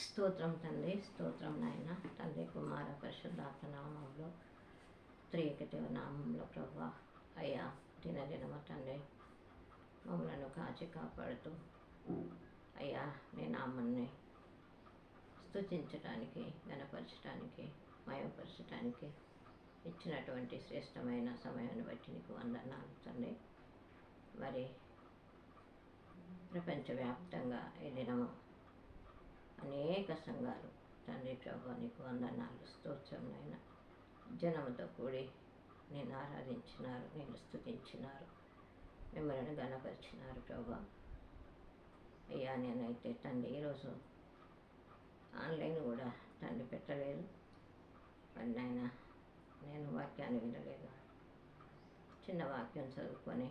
స్తోత్రం తండ్రి, స్తోత్రం నాయన. తండ్రి, కుమార, పరిశుద్ధాత్మ నామంలో, త్రియేకదేవ నామంలో ప్రభువా, అయ్యా దినదినము తండ్రి మమ్మలను కాచి కాపాడుతూ అయ్యా నీ నామాన్ని స్తుతించడానికి, గణపరచడానికి, మయపరచడానికి ఇచ్చినటువంటి శ్రేష్టమైన సమయాన్ని బట్టి నీకు వందనాలు తండ్రి. మరి ప్రపంచవ్యాప్తంగా ఈ దినము అనేక సంఘాలు తండ్రి ప్రభు నీకు వందనాలు, స్తోత్రం నాయన. జనముతో కూడి నేను ఆరాధించినారు, నేను స్తుతించినారు, మిమ్మల్ని గణపరిచినారు ప్రభు. అయ్యా నేనైతే తండ్రి ఈరోజు ఆన్లైన్ కూడా తండ్రి పెట్టలేదు, మరి నాయన నేను వాక్యాన్ని వినలేదు. చిన్న వాక్యం చదువుకొని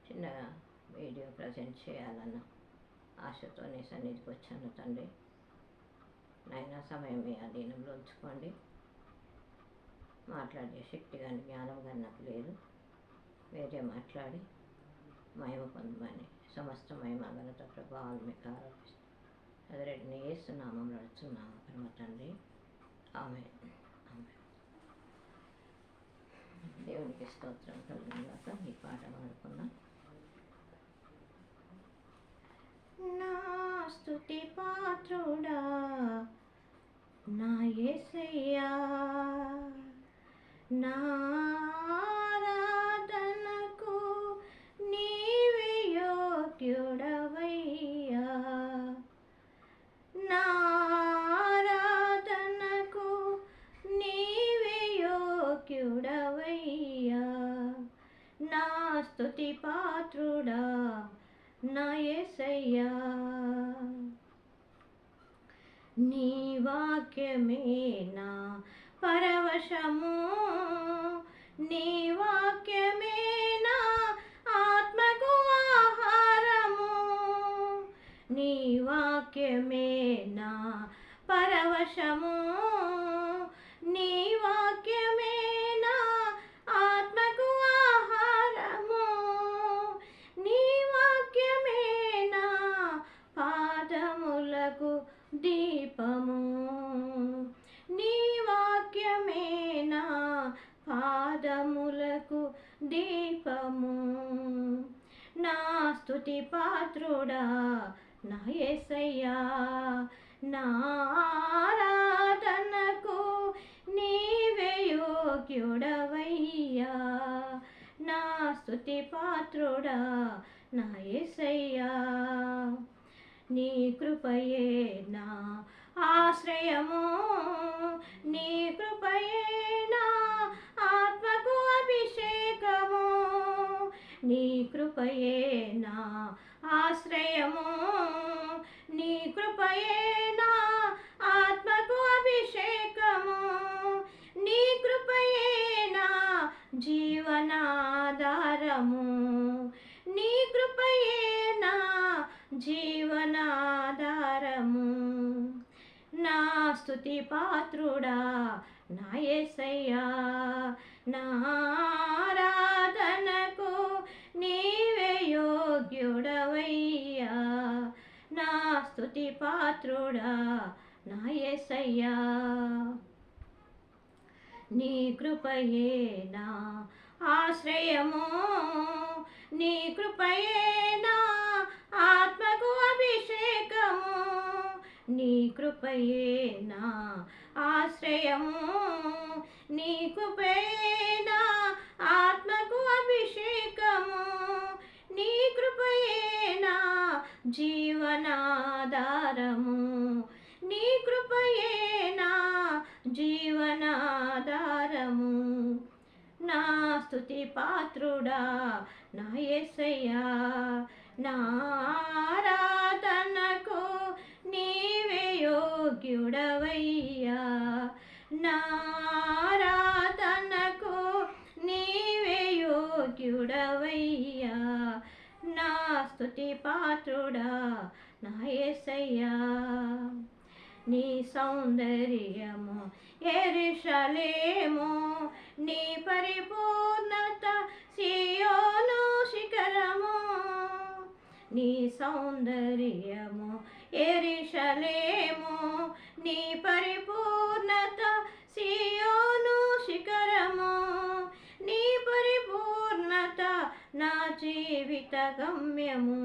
చిన్న వీడియో ప్రజెంట్ చేయాలన్న ఆశతో నీ సన్నిధికి వచ్చాను తండ్రి. నాయన సమయం మీ అధీనంలో ఉంచుకోండి. మాట్లాడే శక్తి కానీ జ్ఞానం కానీ నాకు లేదు. వేరే మాట్లాడి మహిమ పొందమని సమస్త మహిమ ఘనత ప్రభావాలు మీకు ఆరోపిస్తాను. అది రెడ్డిని వేస్తున్నాము నడుచున్నాము పరమ తండ్రి. ఆమేన్. ఆమేన్. దేవునికి స్తోత్రం కలిగినాక ఈ పాట పాడుకుందాం. నా స్తుతి పాత్రుడా నా యేసయ్యా, నా ఆరాధనకు నీవే యోగ్యుడవయ్యా, నా ఆరాధనకు నీవే యోగ్యుడవయ్యా, నా స్తుతి పాత్రుడా నా యేసయ్యా. నీ వాక్యమే నా పరవశము, నీ వాక్యమే నా ఆత్మకు ఆహారము, నీ వాక్యమే నా పరవశము, నీ వాక్యమే నా ఆత్మకు ఆహారము, నీ వాక్యమే నా పాదములకు దీపము, నీ వాక్యమే నా పాదములకు దీపము. నా స్తుతి పాత్రుడా నా యేసయ్యా, నా ఆరాధనకు నీవే యోగ్యుడవయ్యా, నా స్తుతి పాత్రుడా నా యేసయ్యా. నీ కృపయే నా ఆశ్రయము, నీ కృపయే నా ఆత్మకు అభిషేకము, నీ కృపయే నా ఆశ్రయము, నీ కృపయే నా ఆత్మకు అభిషేకము, నీ కృపయే నా జీవనాధారము, నీ కృపయే నా జీవనాధారము. నా స్తుతి పాత్రుడా నా యేసయ్యా, నా ఆరాధనకు నీవే యోగ్యుడవయ్యా, నా స్తుతి పాత్రుడా నా యేసయ్యా. నీ కృపయే నా ఆశ్రయము, నీ కృపయే నా ఆత్మకు అభిషేకము, నీ కృపయే నా ఆశ్రయము, నీ కృపయే నా ఆత్మకు అభిషేకము, నీ కృపయే నా జీవనాధారము, నీ కృపయే నా జీవనాధారము. నా స్తుతి పాత్రుడా నా యేసయ్యా, నా ఆరాధనకు నీవే యోగ్యుడవయ్యా, నా ఆరాధనకు నీవే యోగ్యుడవయ్యా, నా స్తుతి పాత్రుడా నా యేసయ్యా. నీ సౌందర్యము యెరూషలేము, నీ పరిపూర్ణత సీయోను శిఖరము, నీ సౌందర్యము యెరూషలేము, గమ్యము,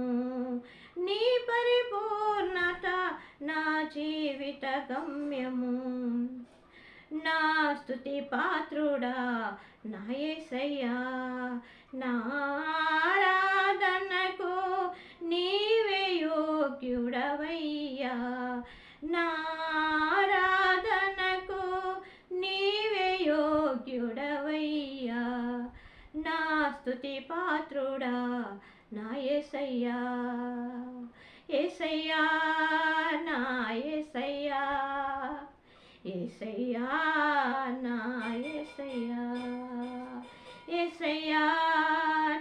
నీ పరిపూర్ణత నా జీవిత గమ్యము. నా స్తుతి పాత్రుడా నా యేసయ్యా, నా ఆరాధనకు నీవే యోగ్యుడవయ్యా, నా ఆరాధనకు నీవే యోగ్యుడవయ్యా, నా స్తుతి పాత్రుడా నా యేసయ్యా. యేసయ్యా నా యేసయ్యా, యేసయ్యా నా యేసయ్యా, యేసయ్యా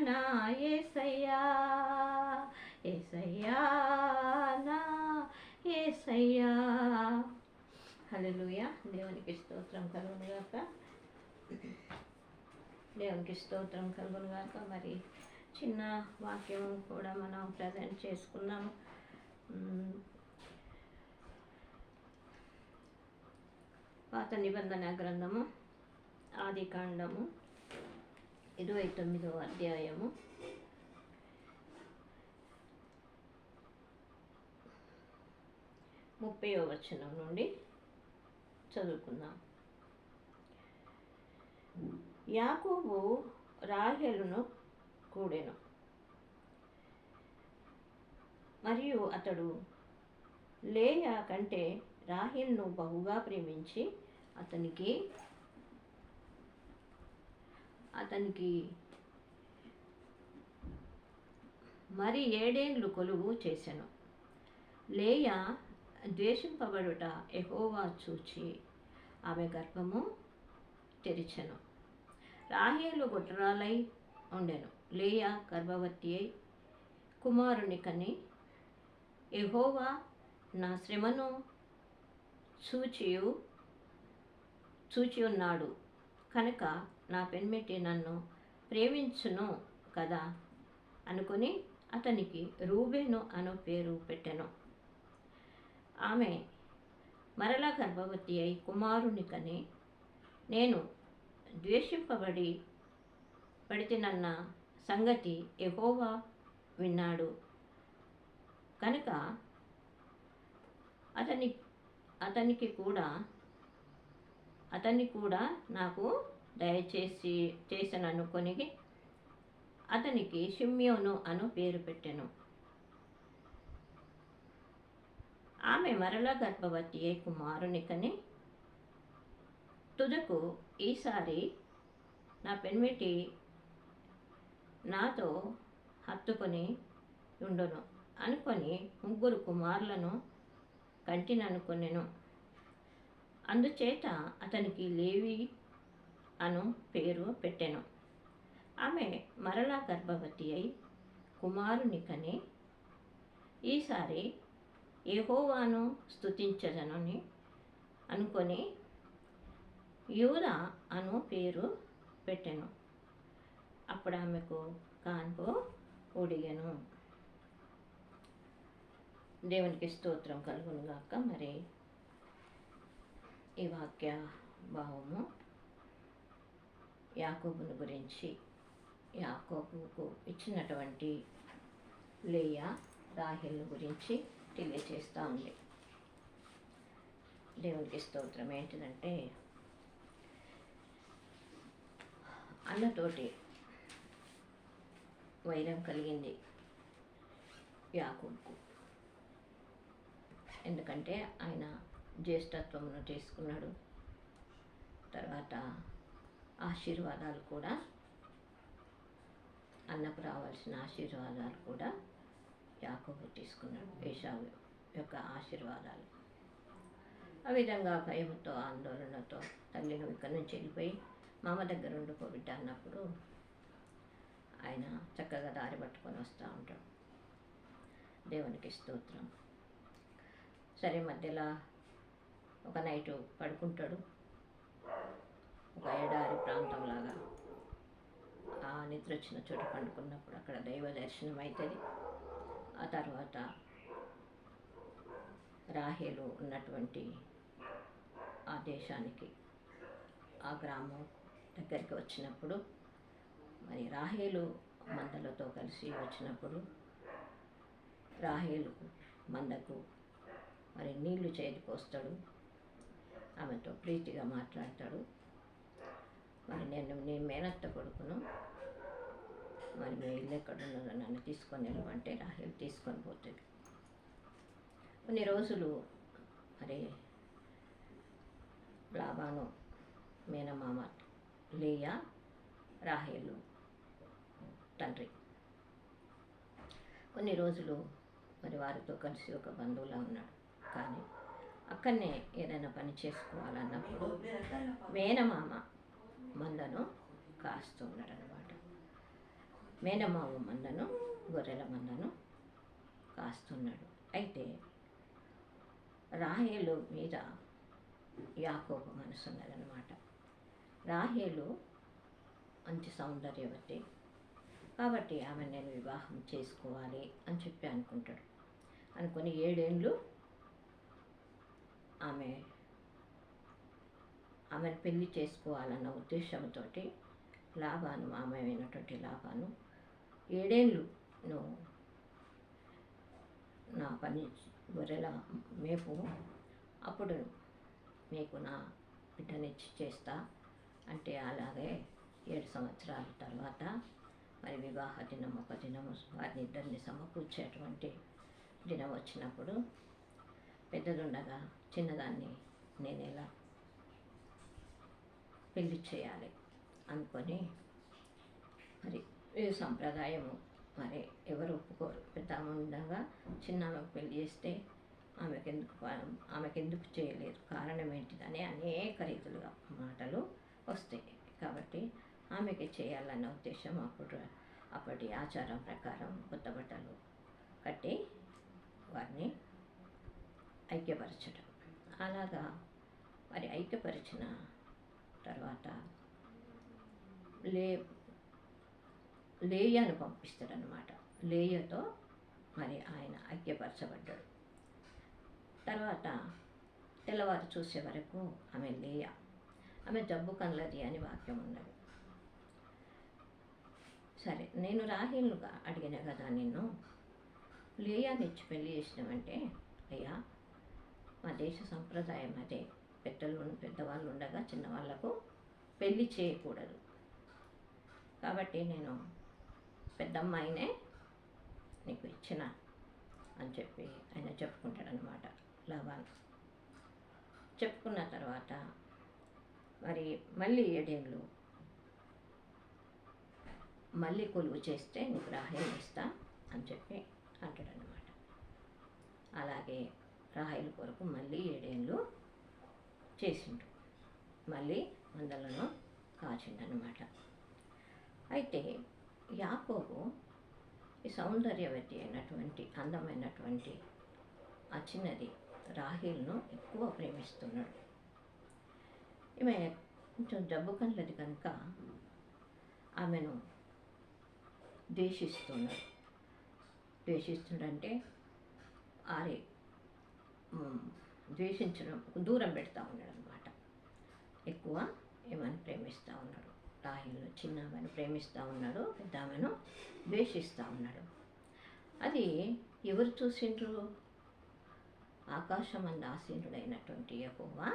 నా యేసయ్యా, యేసయ్యా నా యేసయ్యా. హల్లెలూయా. దేవునికి స్తోత్రం కలుగునుగాక, దేవునికి స్తోత్రం కలుగునుగాక. మరి చిన్న వాక్యం కూడా మనం ప్రజెంట్ చేసుకున్నాము. పాత నిబంధన గ్రంథము ఆదికాండము 29వ అధ్యాయము 30వ వచనం నుండి చదువుకుందాం. యాకోబు రాహేలును కూడెను, మరియు అతడు లేయా కంటే రాహేలును బహుగా ప్రేమించి అతనికి మరి 7 ఏండ్లు కొలువు చేసెను. లేయా ద్వేషింపబడుట యెహోవా చూచి ఆమె గర్భము తెరిచెను. రాహేలు గొడ్రాలై ఉండెను. లేయా గర్భవతి అయి కుమారుని కని, యెహోవా నా శ్రమను చూచి ఉన్నాడు కనుక నా పెన్మిటి నన్ను ప్రేమించును కదా అనుకుని అతనికి రూబేను అను పేరు పెట్టెను. ఆమె మరలా గర్భవతి అయి కుమారుని కని, నేను పడితినన్న సంగతి యెహోవా విన్నాడు కనుక అతన్ని కూడా నాకు చేసననుకొని అతనికి షిమ్యోను అను పేరు పెట్టెను. ఆమె మరలా గర్భవతి అయి కుమారుని కని, తుదకు ఈసారి నా పెన్మిటి నాతో హత్తుకొని ఉండును అనుకొని 3 కుమారులను కంటిననుకొనెను. అందుచేత అతనికి లేవి అను పేరు పెట్టెను. ఆమె మరలా గర్భవతి అయి కుమారుని కని, ఈసారి యెహోవాను స్తుతించదనని అనుకొని యూదా అను పేరు పెట్టెను. అప్పుడు ఆమెకు కాన్పు ఉడిగెను. దేవునికి స్తోత్రం కలుగునుగాక. మరి ఈ వాక్య భావము యాకోబును గురించి, యాకోబుకు ఇచ్చినటువంటి లేయా రాహేలు గురించి తెలియజేస్తూ ఉంది. దేవునికి స్తోత్రం. ఏంటిదంటే, అన్నతోటి వైరం కలిగింది యాకోబుకు. ఎందుకంటే ఆయన జ్యేష్ఠత్వమును తీసుకున్నాడు. తర్వాత ఆశీర్వాదాలు కూడా, అన్నకు రావాల్సిన ఆశీర్వాదాలు కూడా యాకోబు తీసుకున్నాడు, ఏశావు యొక్క ఆశీర్వాదాలు. ఆ విధంగా భయంతో ఆందోళనతో తల్లి నువ్వు ఇక్కడి నుంచి వెళ్ళిపోయి మామ దగ్గర ఉండిపోబిడ్డ అన్నప్పుడు ఆయన చక్కగా దారి పట్టుకొని వస్తూ ఉంటాడు. దేవునికి స్తోత్రం. సరే, మధ్యలో ఒక నైటు పడుకుంటాడు. ఒక ఎడారి ప్రాంతంలాగా ఆ నిద్ర వచ్చిన చోట పండుకున్నప్పుడు అక్కడ దైవ దర్శనం అవుతుంది. ఆ తర్వాత రాహేలు ఉన్నటువంటి ఆ దేశానికి, ఆ గ్రామం దగ్గరికి వచ్చినప్పుడు మరి రాహేలు మందలతో కలిసి వచ్చినప్పుడు రాహేలు మందకు మరి నీళ్లు చేతికొస్తాడు, ఆమెతో ప్రీతిగా మాట్లాడతాడు. మరి నేను నీ మేనత్త కొడుకును, మరి మీ ఇల్లు ఎక్కడున్నదో నన్ను తీసుకొని వెళ్ళమంటే రాహేలు తీసుకొని పోతుంది. కొన్ని రోజులు మరి లాబాను మేనమామ లేయా రాహేలు తండ్రి కొన్ని రోజులు మరి వారితో కలిసి ఒక బంధువులా ఉన్నాడు. కానీ అక్కడనే ఏదైనా పని చేసుకోవాలన్నప్పుడు మేనమామ మందను కాస్తున్నాడు అన్నమాట. మేనమామ మందను, గొర్రెల మందను కాస్తున్నాడు. అయితే రాహేలు మీద యాకోబు మనసు ఉన్నదన్నమాట. రాహేలు మంచి సౌందర్యవతి కాబట్టి ఆమె నేను వివాహం చేసుకోవాలి అని చెప్పి అనుకుంటాడు. అనుకుని 7 ఏళ్ళు ఆమెను పెళ్లి చేసుకోవాలన్న ఉద్దేశంతో లాబాను, ఆమె అయినటువంటి లాబాను 7 ఏళ్ళు నువ్వు నా పని గొర్రెల మేపు, అప్పుడు మీకు నా బిడ్డనిచ్చి చేస్తా అంటే, అలాగే 7 సంవత్సరాల తర్వాత మరి వివాహ దినం ఒక దినము వారిని ఇద్దరిని సమకూర్చేటువంటి దినం వచ్చినప్పుడు పెద్దదుండగా చిన్నదాన్ని నేను ఎలా పెళ్లి చేయాలి అనుకొని, మరి ఈ సంప్రదాయము మరి ఎవరు ఒప్పుకోరు. పెద్ద ఆమె ఉండగా చిన్న ఆమెకు పెళ్లి చేస్తే ఆమెకెందుకు చేయలేదు, కారణం ఏంటిదని అనేక రీతులుగా మాటలు వస్తాయి. కాబట్టి ఆమెకి చేయాలన్న ఉద్దేశం అప్పటి ఆచారం ప్రకారం కొత్త బట్టలు కట్టి వారిని ఐక్యపరచడం. అలాగా మరి ఐక్యపరిచిన తర్వాత లేయాను పంపిస్తాడనమాట. లేయతో మరి ఆయన ఐక్యపరచబడ్డాడు. తర్వాత తెల్లవారు చూసే వరకు ఆమె జబ్బు కన్నది అని వాక్యం ఉన్నది. సరే, నేను రాహేలుగా అడిగిన కదా నిన్ను, లేయాని ఇచ్చి పెళ్లి చేసినామంటే, అయ్యా మా దేశ సంప్రదాయం అదే, పెద్దవాళ్ళు ఉండగా చిన్నవాళ్లకు పెళ్లి చేయకూడదు, కాబట్టి నేను పెద్దమ్మాయినే నీకు ఇచ్చిన అని చెప్పి ఆయన చెప్పుకుంటాడనమాట. లాబాను చెప్పుకున్న తర్వాత మరి మళ్ళీ 7 ఏళ్ళు మళ్ళీ కొలువు చేస్తే నీకు రాహేలు ఇస్తా అని చెప్పి అంటాడనమాట. అలాగే రాహేలు కొరకు మళ్ళీ 7 ఏళ్ళు చేసిండు, మళ్ళీ మందలను కాచిండనమాట. అయితే యాకోబు ఈ సౌందర్యవతి అయినటువంటి అందమైనటువంటి ఆ చిన్నది రాహేలును ఎక్కువ ప్రేమిస్తున్నాడు. ఈమె కొంచెం జబ్బు కన్నది కనుక ఆమెను ద్వేషిస్తున్నాడంటే ద్వేషించడం, దూరం పెడతా ఉన్నాడు అనమాట. ఎక్కువ ఏమని ప్రేమిస్తూ ఉన్నాడు. రాహేలు చిన్న ఆమెను ప్రేమిస్తూ ఉన్నాడు, పెద్ద ఆమెను ద్వేషిస్తూ ఉన్నాడు. అది ఎవరు చూసిండ్రు? ఆకాశమందు ఆసీనుడైనటువంటి యెహోవా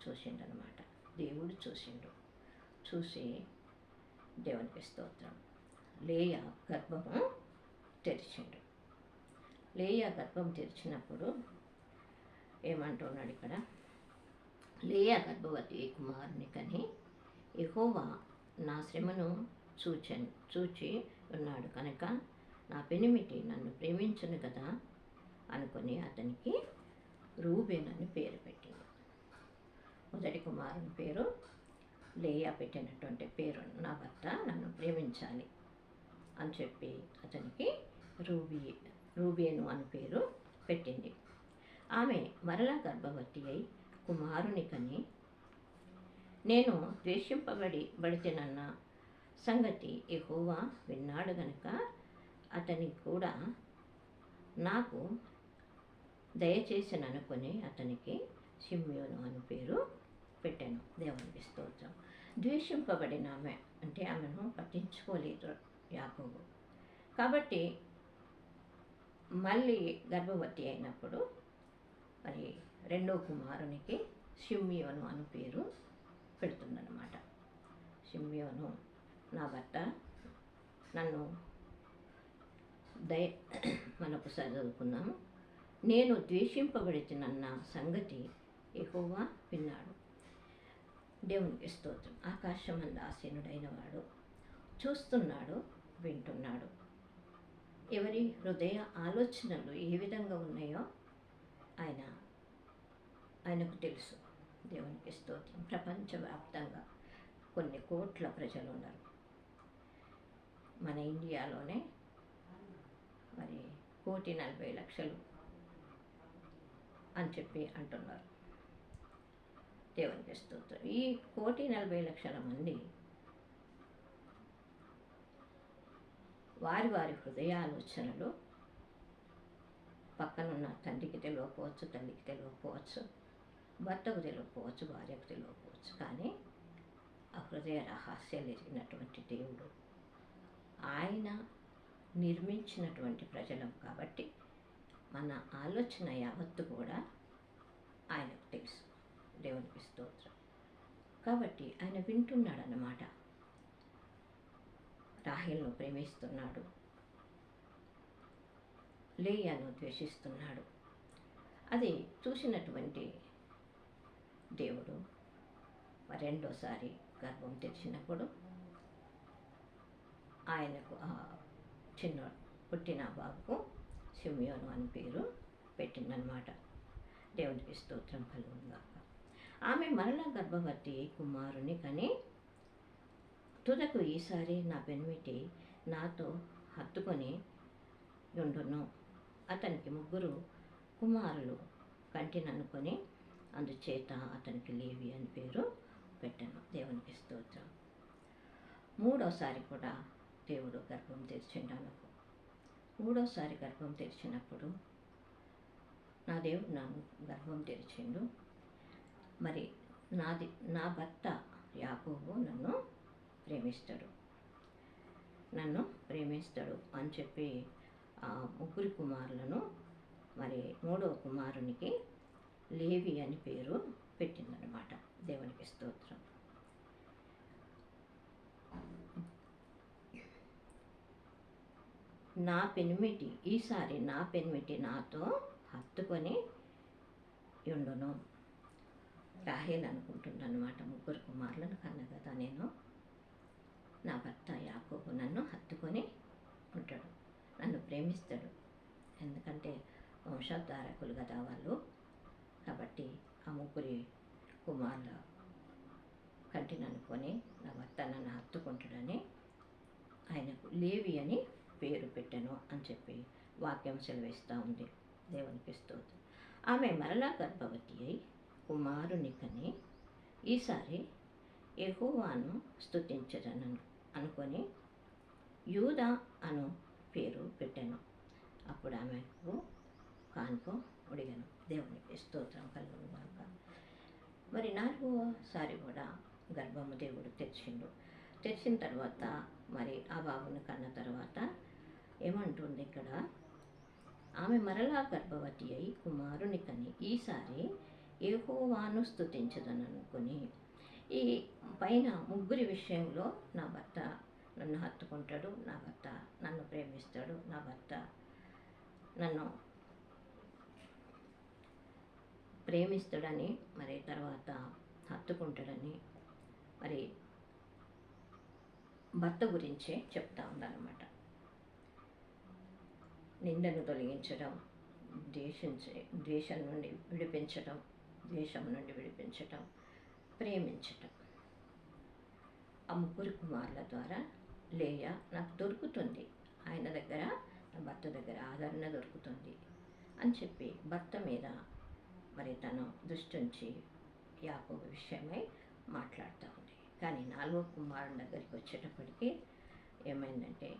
చూసిండనమాట. దేవుడు చూసి దేవునికి స్తోత్రం, లేయా గర్భము తెరిచిండు. లేయా గర్భం తెరిచినప్పుడు ఏమంటున్నాడు ఇక్కడ, లేయా గర్భవతి కుమారుని కని యెహోవా నా శ్రమను చూచి ఉన్నాడు కనుక నా పెనిమిటి నన్ను ప్రేమించను కదా అనుకొని అతనికి రూబేన్ అని పేరు పెట్టింది. మొదటి కుమారుని పేరు లేయా పెట్టినటువంటి పేరు, నా భర్త నన్ను ప్రేమించాలి అని చెప్పి అతనికి రూబేను అని పేరు పెట్టింది. ఆమె మరలా గర్భవతి అయి కుమారుని కని నేను ద్వేషింపబడితేనన్న సంగతి యెహోవా విన్నాడు గనుక అతనికి కూడా నాకు దయచేసిననుకొని అతనికి షిమ్యోను అని పేరు పెట్టాను. దేవునికి స్తోత్రం. ద్వేషింపబడిన ఆమె అంటే ఆమెను పట్టించుకోలేదు యాకోబు. కాబట్టి మళ్ళీ గర్భవతి అయినప్పుడు మరి రెండో కుమారునికి షిమ్యోను అని పేరు పెడుతుందన్నమాట. షిమ్యోను, నా భర్త నన్ను మనకు చదువుకున్నాము, నేను ద్వేషింపబడినన్న సంగతి యెహోవా విన్నాడు. దేవునికి స్తోత్రం. ఆకాశమందు ఆసీనుడైన వాడు చూస్తున్నాడు, వింటున్నాడు. ఎవరి హృదయ ఆలోచనలు ఏ విధంగా ఉన్నాయో ఆయనకు తెలుసు. దేవునికి స్తోత్రం. ప్రపంచవ్యాప్తంగా కొన్ని కోట్ల ప్రజలు ఉన్నారు. మన ఇండియాలోనే మరి 1,40,00,000 అని చెప్పి అంటున్నారు. దేవునికి స్తోత్రం. ఈ 1,40,00,000 మంది వారి వారి హృదయ ఆలోచనలు పక్కనున్న తండ్రికి తెలియకపోవచ్చు, తల్లికి తెలియకపోవచ్చు, భర్తకు తెలియకపోవచ్చు, భార్యకు తెలియకపోవచ్చు. కానీ ఆ హృదయ రహస్యాలు ఎరిగినటువంటి దేవుడు, ఆయన నిర్మించినటువంటి ప్రజలం కాబట్టి మన ఆలోచన యావత్తు కూడా ఆయనకు తెలుసు. దేవునికి స్తోత్రం. కాబట్టి ఆయన వింటున్నాడు అన్నమాట. రాహేలును ప్రేమిస్తున్నాడు, లేయాను ద్వేషిస్తున్నాడు. అది చూసినటువంటి దేవుడు రెండోసారి గర్భం తెరిచినప్పుడు ఆయనకు ఆ చిన్న పుట్టిన బాబుకు షిమ్యోను అని పేరు పెట్టిందనమాట. దేవునికి స్తోత్రం కలుగునుగాక. ఆమె మరలా గర్భవతి కుమారుని కని తుదకు ఈసారి నా పెనిమిటి నాతో హత్తుకొని ఉండును, అతనికి 3 కుమారులు కంటిననుకొని అందుచేత అతనికి లేవి అని పేరు పెట్టాను. దేవునికి స్తోత్రం. 3వసారి కూడా దేవుడు గర్భం తెరిచిండాను. 3వసారి గర్భం తెరిచినప్పుడు నా దేవుడు నన్ను గర్భం తెరిచిండు. మరి నా భర్త యాకోబు నన్ను ప్రేమిస్తాడు అని చెప్పి ఆ 3 కుమారులను మరి 3వ కుమారునికి లేవి అని పేరు పెట్టిందనమాట. దేవునికి స్తోత్రం. ఈసారి నా పెనిమిటి నాతో హత్తుకొని ఉండును. రాహేల్ అనుకుంటున్నాను అనమాట, 3 కుమారులను కన్నా కదా నేను, నా భర్త యాకోబు నన్ను హత్తుకొని ఉంటాడు, నన్ను ప్రేమిస్తాడు. ఎందుకంటే వంశధారకులు కదా వాళ్ళు. కాబట్టి ఆ 3 కుమారుల కంటిననుకొని నా భర్త నన్ను హత్తుకుంటాడని ఆయనకు లేవి అని పేరు పెట్టాను అని చెప్పి వాక్యం సెలవిస్తూ ఉంది. దేవునికి స్తోత్రం. ఆమె మరలా గర్భవతి అయి కుమారుని కని ఈసారి యెహోవాను స్తుతించదను అనుకొని యూదా అను పేరు పెట్టాను. అప్పుడు ఆమెకు కాన్పు ఉడిగాను. దేవునికి స్తోత్రం కలుగునుగాక. మరి 4వసారి కూడా గర్భము దేవుడు తెరిచిన తర్వాత మరి ఆ బాబుని కన్న తర్వాత ఏమంటుంది ఇక్కడ, ఆమె మరలా గర్భవతి అయి కుమారుని కని ఈసారి యెహోవాను స్తుతించదను అనుకుని, ఈ పైన 3 విషయంలో నా భర్త నన్ను హత్తుకుంటాడు, నా భర్త నన్ను ప్రేమిస్తాడు, నా భర్త నన్ను ప్రేమిస్తాడని, మరి తర్వాత హత్తుకుంటాడని, మరి భర్త గురించే చెప్తా ఉందన్నమాట. నిందను తొలగించడం, ద్వేషం నుండి విడిపించటం, ప్రేమించటం. ఆ 3 కుమారుల ద్వారా లేయా నాకు దొరుకుతుంది, ఆయన దగ్గర, నా భర్త దగ్గర ఆదరణ దొరుకుతుంది అని చెప్పి భర్త మీద మరి తను దృష్టించి యాకోబు విషయమై మాట్లాడుతూ ఉంది. కానీ 4వ కుమారుని దగ్గరికి వచ్చేటప్పటికి ఏమైందంటే,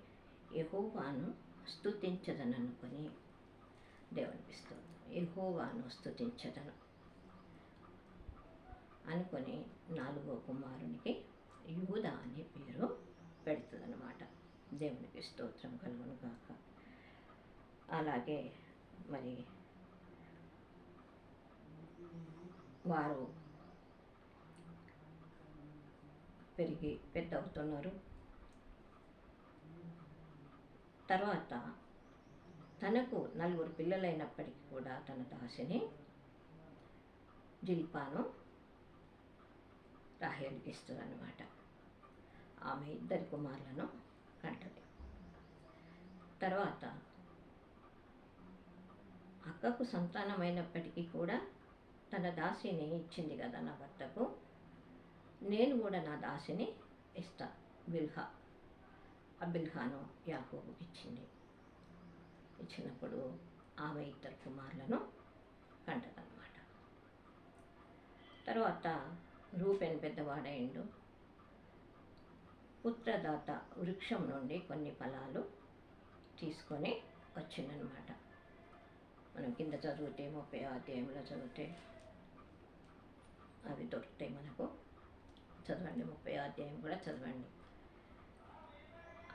యెహోవాను స్తుతించదను అనుకొని, దేవునికి స్తోత్రం, యెహోవాను స్తుతించదను అనుకొని 4వ కుమారునికి యూదా అనే పేరు పెడుతుందన్నమాట. దేవునికి స్తోత్రం కలుగును గాక. అలాగే మరి వారు పెరిగి పెద్ద అవుతున్నారు. తర్వాత తనకు 4 పిల్లలైనప్పటికీ కూడా తన దాసిని జిల్పాను రాహేలుకి ఇస్తుందన్నమాట. ఆమె 2 కుమారులను కంటది. తర్వాత అక్కకు సంతానమైనప్పటికీ కూడా తన దాసిని ఇచ్చింది కదా నా భర్తకు, నేను కూడా నా దాసిని ఇస్తా. బిల్హా, ఆ బిల్హాను యాకోబుకి ఇచ్చింది. ఇచ్చినప్పుడు ఆమె 2 కుమారులను కంటదన్నమాట. తర్వాత రూబేను పెద్దవాడైండు. పుత్రదాత వృక్షం నుండి కొన్ని ఫలాలు తీసుకొని వచ్చిందనమాట. మనం కింద చదివితే 30వ అధ్యాయంలో చదివితే అవి దొరుకుతాయి మనకు. చదవండి, 30వ అధ్యాయం కూడా చదవండి.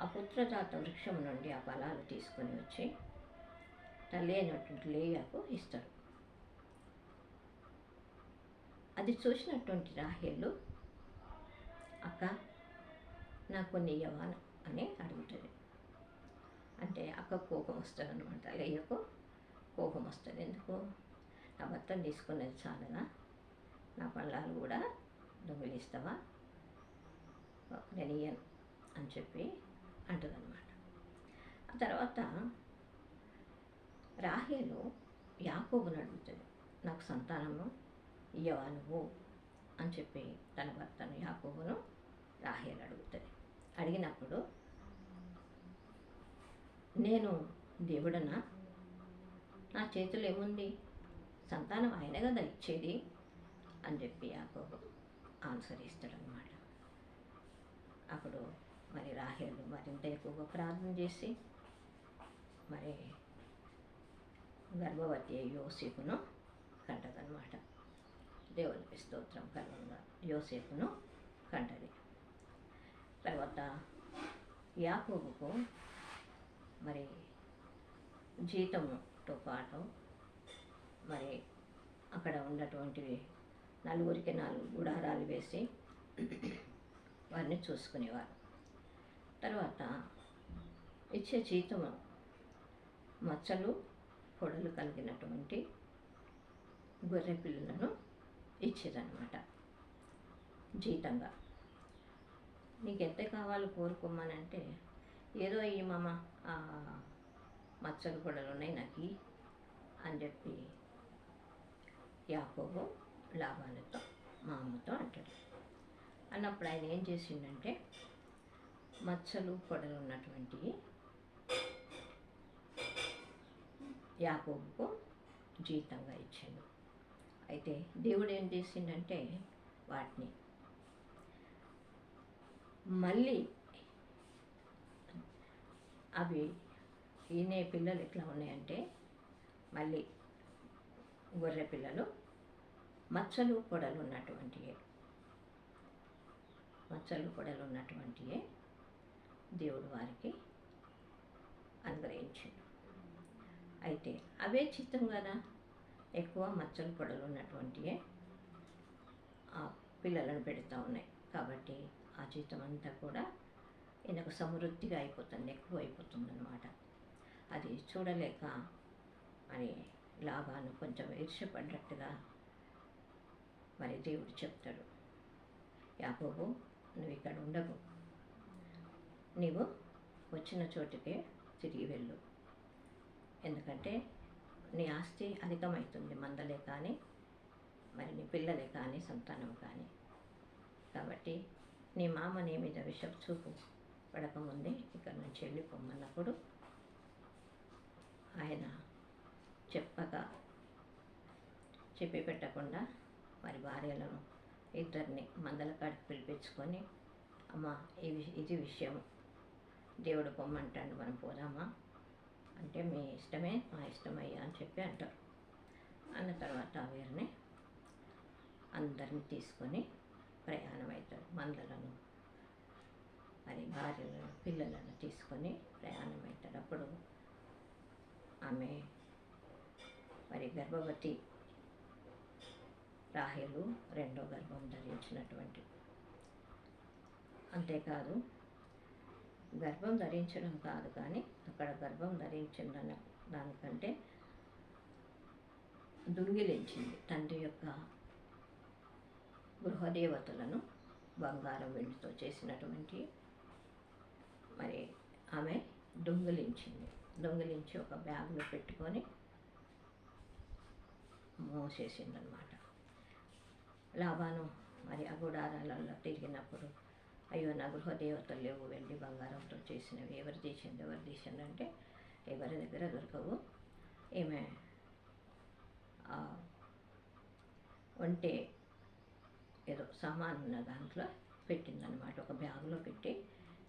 ఆ పుత్రదాత వృక్షం నుండి ఆ ఫలాలు తీసుకొని వచ్చి తల్లి అయినటువంటి లేయాకు ఇస్తాడు. అది చూసినటువంటి రాహేలు, అక్క నాకు కొన్ని ఇయ్యవా అని అడుగుతుంది. అంటే అక్క కోపం వస్తుంది అనమాట. లేయకు కోపం వస్తుంది. ఎందుకు? నా భర్తను తీసుకున్నది చాలదా, నా పళ్ళాలు కూడా దొంగిలిస్తావా, నేను ఇయ్యను అని చెప్పి అంటుందన్నమాట. ఆ తర్వాత రాహేలు యాకోబుని అడుగుతుంది, నాకు సంతానము ఇయ్యవా నువ్వు అని చెప్పి తన భర్తను యాకోబును రాహేలు అడుగుతుంది. అడిగినప్పుడు నేను దేవుడనా, నా చేతులు ఏముంది, సంతానం ఆయన కదా ఇచ్చేది అని చెప్పి యాకోబు ఆన్సర్ ఇస్తాడనమాట. అప్పుడు మరి రాహేలు మరింత ఎక్కువగా ప్రార్థన చేసి మరి గర్భవతి యోసేపును కంటదనమాట. దేవునికి స్తోత్రం కలుగునుగా. యోసేపును కంటది. తర్వాత యాకోబుకు మరి జీతంతో పాటు మరి అక్కడ ఉన్నటువంటివి 4కి 4 గుడారాలు వేసి వారిని చూసుకునేవారు. తర్వాత ఇచ్చే జీతము మచ్చలు పొడలు కలిగినటువంటి గొర్రె పిల్లలను ఇచ్చేదన్నమాట జీతంగా. నీకు ఎంత కావాలో కోరుకోమనంటే, ఏదో ఈ మామ మచ్చలు పొడలు ఉన్నాయి నాకు అని చెప్పి యాకోబు లాబానుతో మా అమ్మతో అంటాడు. అన్నప్పుడు ఆయన ఏం చేసిండంటే మచ్చలు పొడలు ఉన్నటువంటి యాకోబుకు జీతంగా ఇచ్చిండు. అయితే దేవుడు ఏం చేసిండంటే వాటిని మళ్ళీ అవి ఈయన పిల్లలు ఎట్లా ఉన్నాయంటే, మళ్ళీ గొర్రె పిల్లలు మచ్చలు పొడలు ఉన్నటువంటివే దేవుడు వారికి అనుగ్రహించాడు. అయితే అవే చిత్తం కదా, ఎక్కువ మచ్చలు పొడలు ఉన్నటువంటివే ఆ పిల్లలను పెడతా ఉన్నాయి. కాబట్టి ఆ జీతం అంతా కూడా ఈయనకు సమృద్ధిగా అయిపోతుంది, ఎక్కువ అయిపోతుంది అన్నమాట. అది చూడలేక మరి లాభాన్ని కొంచెం ఈర్ష్యపడ్డట్టుగా మరి దేవుడు చెప్తాడు, యాకోబు నువ్వు ఇక్కడ ఉండకు, నీవు వచ్చిన చోటుకే తిరిగి వెళ్ళు. ఎందుకంటే నీ ఆస్తి అధికమవుతుంది, మందలే కానీ మరి నీ పిల్లలే కానీ సంతానం కానీ. కాబట్టి నీ మామ నీ మీద విషపు చూపు పడకముందే ఇక్కడ నుంచి వెళ్ళిపోమన్నప్పుడు ఆయన చెప్పి పెట్టకుండా మరి భార్యలను ఇద్దరిని మందల కాడికి పిలిపించుకొని, అమ్మ ఇది విషయం, దేవుడు పొమ్మంటాడు, మనం పోదామా అంటే, మీ ఇష్టమే మా ఇష్టమయ్యా అని చెప్పి అంటారు. అన్న తర్వాత వీరిని అందరిని తీసుకొని ప్రయాణం అవుతాడు. మందలను మరి భార్యలను పిల్లలను తీసుకొని ప్రయాణం అవుతాడు. అప్పుడు ఆమె మరి గర్భవతి రాహేలు రెండో గర్భం ధరించినటువంటి. అంతేకాదు గర్భం ధరించడం కాదు, కానీ అక్కడ గర్భం ధరించిన దానికంటే దొంగిలించింది తండ్రి యొక్క గృహదేవతలను, బంగారం వెండితో చేసినటువంటి మరి ఆమె దొంగిలించి ఒక బ్యాగ్లో పెట్టుకొని మోసేసిందనమాట. లాబాను మరి ఆ గుడారాలలో తిరిగినప్పుడు, అయ్యో నా గృహదేవతలు లేవు, వెండి బంగారంతో చేసినవి, ఎవరు తీసింది అంటే ఎవరి దగ్గర దొరకవు. ఈమె ఒంటే ఏదో సామాను ఉన్న దాంట్లో పెట్టిందనమాట, ఒక బ్యాగులో పెట్టి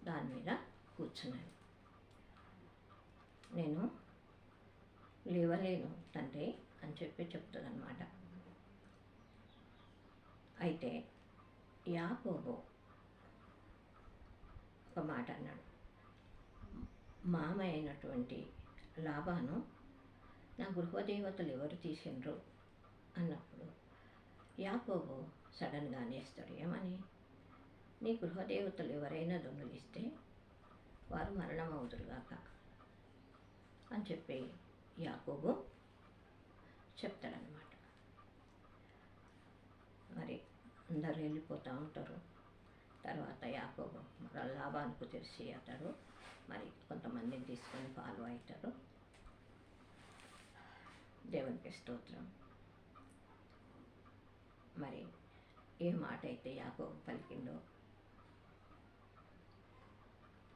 దాని మీద కూర్చున్నాను. నేను లేవలేను తండ్రి అని చెప్తుందనమాట. అయితే యాకోబు ఒక మాట అన్నాడు. మామ అయినటువంటి లాబాను నా గృహదేవతలు ఎవరు తీసిండ్రు అన్నప్పుడు యాకోబు సడన్గా అనేస్తాడు, ఏమని, నీ గృహదేవతలు ఎవరైనా దొంగిలిస్తే వారు మరణం అవుదురుగాక అని చెప్పి యాకోబు చెప్తాడనమాట. మరి అందరూ వెళ్ళిపోతూ ఉంటారు. తర్వాత యాకోబు లాబానుకు తెలిసి అతడు మరి కొంతమందిని తీసుకొని ఫాలో అవుతారు. దేవునికి స్తోత్రం. మరి ఏ మాట అయితే యాకోబు పలికిందో,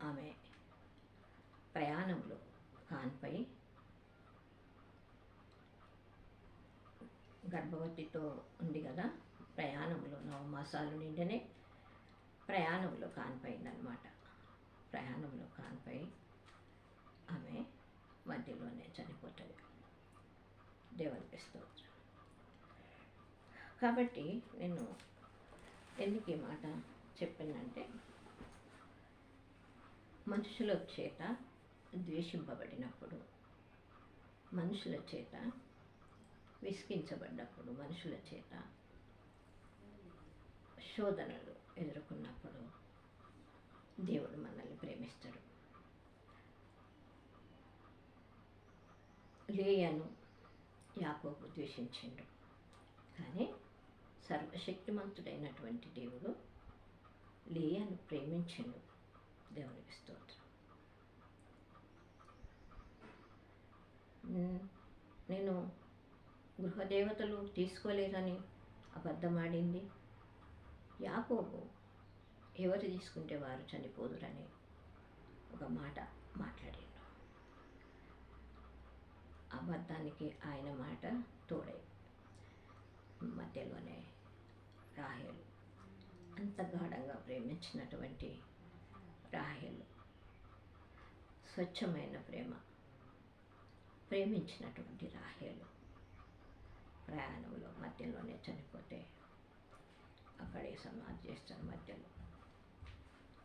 ఆమె ప్రయాణంలో కాన్పై గర్భవతితో ఉంది కదా, ప్రయాణంలో 9 మాసాలు నిండనే ప్రయాణంలో కాన్పైందనమాట. ప్రయాణంలో కాన్పై ఆమె మధ్యలోనే చనిపోతుంది. దేవునికి స్తోత్రం. కాబట్టి నేను ఎందుకు ఈ మాట చెప్పానంటే, మనుషుల చేత ద్వేషింపబడినప్పుడు, మనుషుల చేత విసిగించబడ్డప్పుడు, మనుషుల చేత శోధనలు ఎదుర్కొన్నప్పుడు దేవుడు మనల్ని ప్రేమిస్తాడు. లేయాను యాకోబు ద్వేషించిండు, కానీ సర్వశక్తిమంతుడైనటువంటి దేవుడు లేయాను ప్రేమించిండు. దేవునికి స్తోత్రం. నేను గృహదేవతలు తీసుకోలేదని అబద్ధమాడింది యాకోబు. ఎవరు తీసుకుంటే వారు చనిపోదురని ఒక మాట మాట్లాడిండు. అబద్ధానికి ఆయన మాట తోడై మధ్యలోనే రాహేలు, అంత గాఢంగా ప్రేమించినటువంటి రాహేలు, స్వచ్ఛమైన ప్రేమించినటువంటి రాహేలు ప్రయాణంలో మధ్యలోనే చనిపోతే అక్కడే సమాధి చేస్తారు మధ్యలో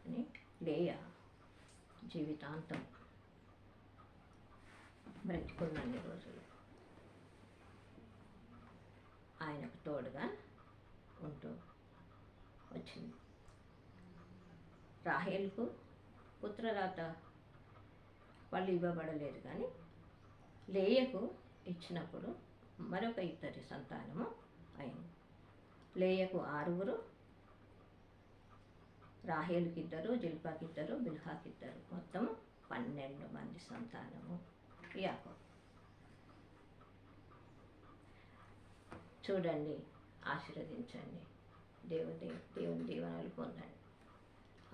అని. లేయా జీవితాంతం బ్రతికున్నన్ని రోజులు ఆయనకు తోడుగా ఉంటూ వచ్చింది. రాహేలుకు పుత్రరాత వాళ్ళు ఇవ్వబడలేదు, కానీ లేయకు ఇచ్చినప్పుడు మరొక 2 సంతానము అయింది. లేయకు 6, రాహేలుకి 2, జిల్పాకి 2, బిల్హాకి 2, మొత్తం 12 మంది సంతానము యాకోబు. చూడండి, ఆశీర్వదించండి, దేవుని దీవెనలు పొందండి.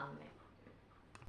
ఆమె